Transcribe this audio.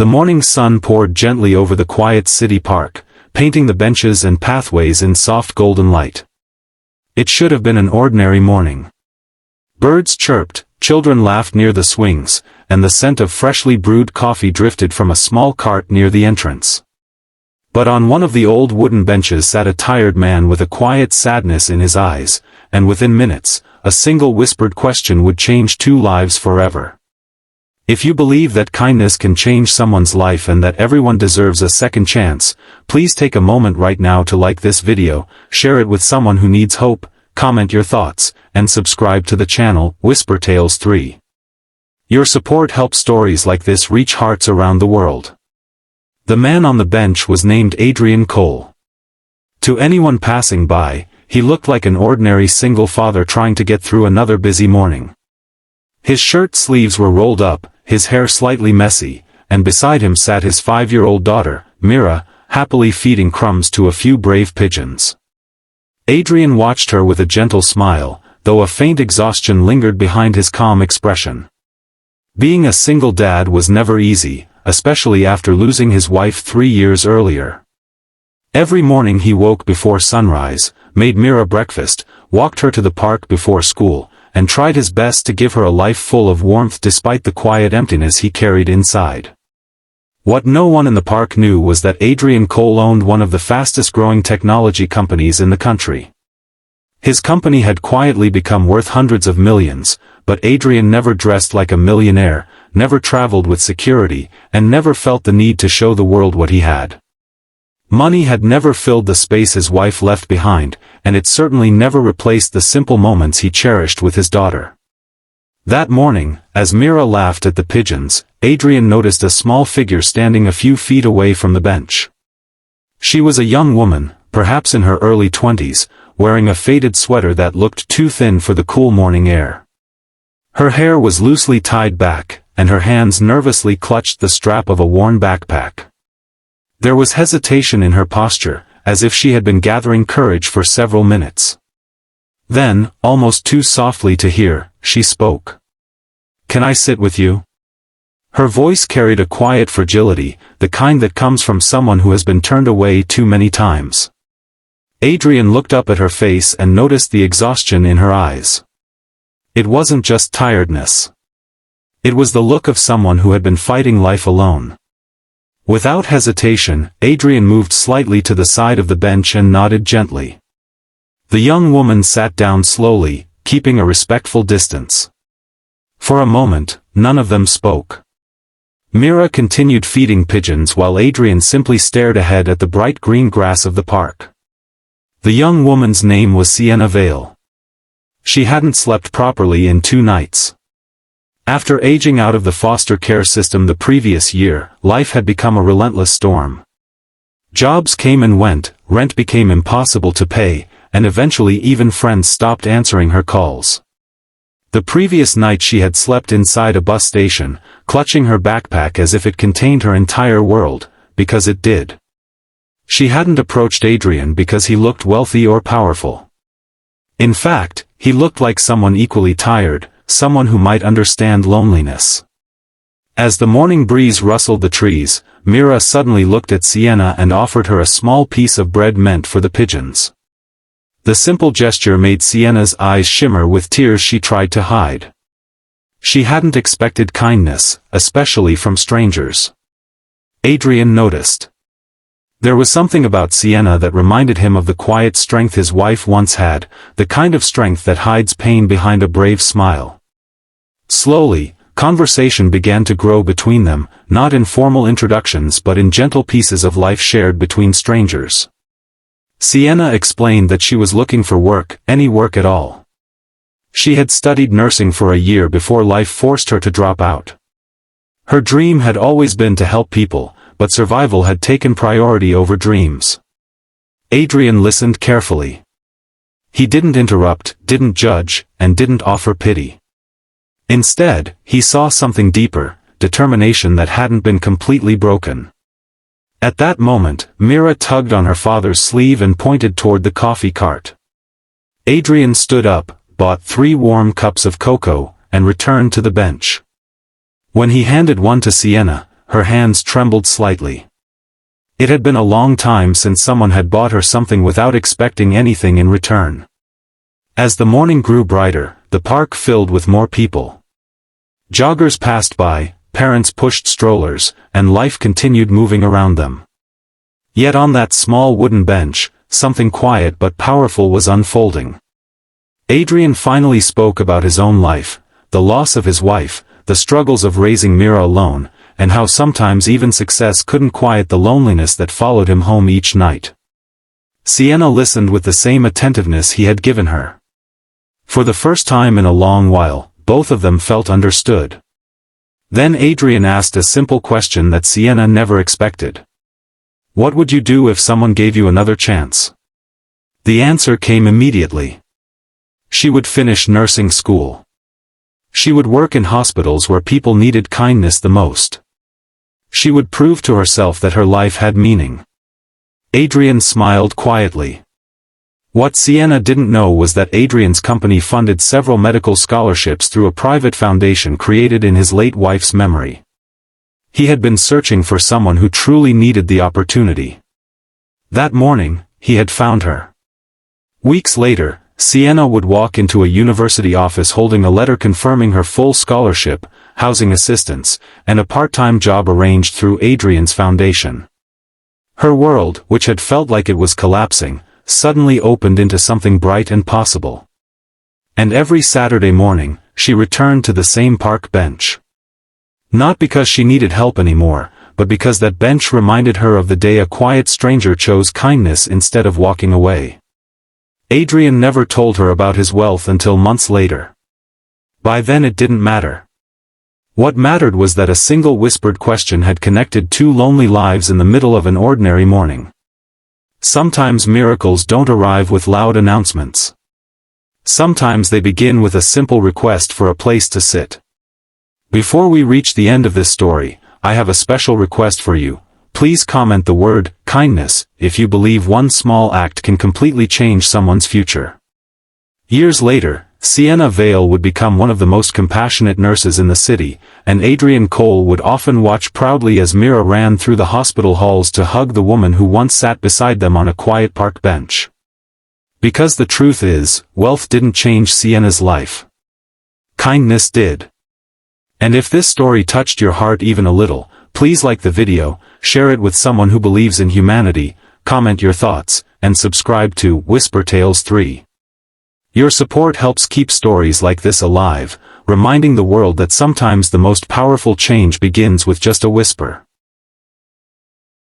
The morning sun poured gently over the quiet city park, painting the benches and pathways in soft golden light. It should have been an ordinary morning. Birds chirped, children laughed near the swings, and the scent of freshly brewed coffee drifted from a small cart near the entrance. But on one of the old wooden benches sat a tired man with a quiet sadness in his eyes, and within minutes, a single whispered question would change 2 lives forever. If you believe that kindness can change someone's life and that everyone deserves a second chance, please take a moment right now to like this video, share it with someone who needs hope, comment your thoughts, and subscribe to the channel, Whisper Tales 3. Your support helps stories like this reach hearts around the world. The man on the bench was named Adrian Cole. To anyone passing by, he looked like an ordinary single father trying to get through another busy morning. His shirt sleeves were rolled up, his hair slightly messy, and beside him sat his 5-year-old daughter, Mira, happily feeding crumbs to a few brave pigeons. Adrian watched her with a gentle smile, though a faint exhaustion lingered behind his calm expression. Being a single dad was never easy, especially after losing his wife 3 years earlier. Every morning he woke before sunrise, made Mira breakfast, walked her to the park before school, and tried his best to give her a life full of warmth despite the quiet emptiness he carried inside. What no one in the park knew was that Adrian Cole owned one of the fastest-growing technology companies in the country. His company had quietly become worth hundreds of millions, but Adrian never dressed like a millionaire, never traveled with security, and never felt the need to show the world what he had. Money had never filled the space his wife left behind, and it certainly never replaced the simple moments he cherished with his daughter. That morning, as Mira laughed at the pigeons, Adrian noticed a small figure standing a few feet away from the bench. She was a young woman, perhaps in her early 20s, wearing a faded sweater that looked too thin for the cool morning air. Her hair was loosely tied back, and her hands nervously clutched the strap of a worn backpack. There was hesitation in her posture, as if she had been gathering courage for several minutes. Then, almost too softly to hear, she spoke. "Can I sit with you?" Her voice carried a quiet fragility, the kind that comes from someone who has been turned away too many times. Adrian looked up at her face and noticed the exhaustion in her eyes. It wasn't just tiredness. It was the look of someone who had been fighting life alone. Without hesitation, Adrian moved slightly to the side of the bench and nodded gently. The young woman sat down slowly, keeping a respectful distance. For a moment, none of them spoke. Mira continued feeding pigeons while Adrian simply stared ahead at the bright green grass of the park. The young woman's name was Sienna Vale. She hadn't slept properly in 2 nights. After aging out of the foster care system the previous year, life had become a relentless storm. Jobs came and went, rent became impossible to pay, and eventually even friends stopped answering her calls. The previous night she had slept inside a bus station, clutching her backpack as if it contained her entire world, because it did. She hadn't approached Adrian because he looked wealthy or powerful. In fact, he looked like someone equally tired, someone who might understand loneliness. As the morning breeze rustled the trees, Mira suddenly looked at Sienna and offered her a small piece of bread meant for the pigeons. The simple gesture made Sienna's eyes shimmer with tears she tried to hide. She hadn't expected kindness, especially from strangers. Adrian noticed. There was something about Sienna that reminded him of the quiet strength his wife once had, the kind of strength that hides pain behind a brave smile. Slowly, conversation began to grow between them, not in formal introductions but in gentle pieces of life shared between strangers. Sienna explained that she was looking for work, any work at all. She had studied nursing for a year before life forced her to drop out. Her dream had always been to help people, but survival had taken priority over dreams. Adrian listened carefully. He didn't interrupt, didn't judge, and didn't offer pity. Instead, he saw something deeper, determination that hadn't been completely broken. At that moment, Mira tugged on her father's sleeve and pointed toward the coffee cart. Adrian stood up, bought 3 warm cups of cocoa, and returned to the bench. When he handed one to Sienna, her hands trembled slightly. It had been a long time since someone had bought her something without expecting anything in return. As the morning grew brighter, the park filled with more people. Joggers passed by, parents pushed strollers, and life continued moving around them. Yet on that small wooden bench, something quiet but powerful was unfolding. Adrian finally spoke about his own life, the loss of his wife, the struggles of raising Mira alone, and how sometimes even success couldn't quiet the loneliness that followed him home each night. Sienna listened with the same attentiveness he had given her. For the first time in a long while, both of them felt understood. Then Adrian asked a simple question that Sienna never expected. What would you do if someone gave you another chance? The answer came immediately. She would finish nursing school. She would work in hospitals where people needed kindness the most. She would prove to herself that her life had meaning. Adrian smiled quietly. What Sienna didn't know was that Adrian's company funded several medical scholarships through a private foundation created in his late wife's memory. He had been searching for someone who truly needed the opportunity. That morning, he had found her. Weeks later, Sienna would walk into a university office holding a letter confirming her full scholarship, housing assistance, and a part-time job arranged through Adrian's foundation. Her world, which had felt like it was collapsing, suddenly opened into something bright and possible. And every Saturday morning, she returned to the same park bench. Not because she needed help anymore, but because that bench reminded her of the day a quiet stranger chose kindness instead of walking away. Adrian never told her about his wealth until months later. By then it didn't matter. What mattered was that a single whispered question had connected two lonely lives in the middle of an ordinary morning. Sometimes miracles don't arrive with loud announcements. Sometimes they begin with a simple request for a place to sit. Before we reach the end of this story, I have a special request for you. Please comment the word, kindness, if you believe one small act can completely change someone's future. Years later, Sienna Vale would become one of the most compassionate nurses in the city, and Adrian Cole would often watch proudly as Mira ran through the hospital halls to hug the woman who once sat beside them on a quiet park bench. Because the truth is, wealth didn't change Sienna's life. Kindness did. And if this story touched your heart even a little, please like the video, share it with someone who believes in humanity, comment your thoughts, and subscribe to Whisper Tales 3. Your support helps keep stories like this alive, reminding the world that sometimes the most powerful change begins with just a whisper.